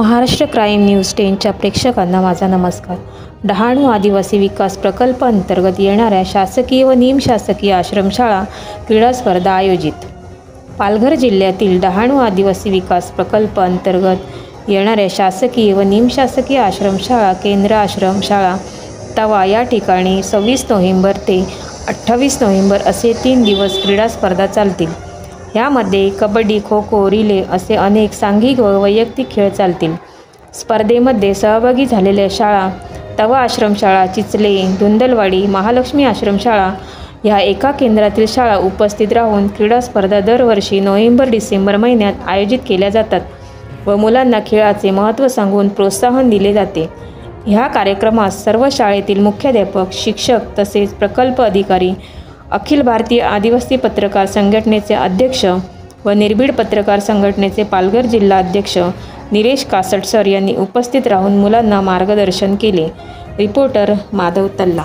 Maharashtra crime news 10च्या प्रेक्षकांना माझा नमस्कार। डहाणू आदिवासी विकास प्रकल्प अंतर्गत येणाऱ्या शासकीय व निमशासकीय आश्रमशाळा क्रीडा स्पर्धा आयोजित। पालघर जिल्ह्यातील डहाणू आदिवासी विकास प्रकल्प अंतर्गत येणाऱ्या शासकीय व निमशासकीय आश्रमशाळा केंद्र आश्रमशाळा तवा या ठिकाणी 26 नोव्हेंबर ते 28 नोव्हेंबर असे 3 दिवस क्रीडा स्पर्धा चालतील। यामध्ये कबड्डी, खो खो, रिले असे अनेक सांघिक व वैयक्तिक खेळ चालतील। स्पर्धेमध्ये सहभागी झालेल्या शाळा तवा आश्रमशाळा, चिचले, धुंदलवाडी, महालक्ष्मी आश्रमशाळा ह्या एका केंद्रातील शाळा उपस्थित राहून क्रीडा स्पर्धा दरवर्षी नोव्हेंबर-डिसेंबर महिन्यात आयोजित केल्या जातात व मुलांना खेळाचे महत्त्व सांगून प्रोत्साहन दिले जाते। ह्या कार्यक्रमात सर्व शाळेतील मुख्याध्यापक, शिक्षक तसेच प्रकल्प अधिकारी, अखिल भारतीय आदिवासी पत्रकार संघटनेचे अध्यक्ष व निर्भीड पत्रकार संघटनेचे पालघर जिल्हा अध्यक्ष निलेश कासट सर यांनी उपस्थित राहून मुलांना मार्गदर्शन केले। रिपोर्टर माधव तल्ला।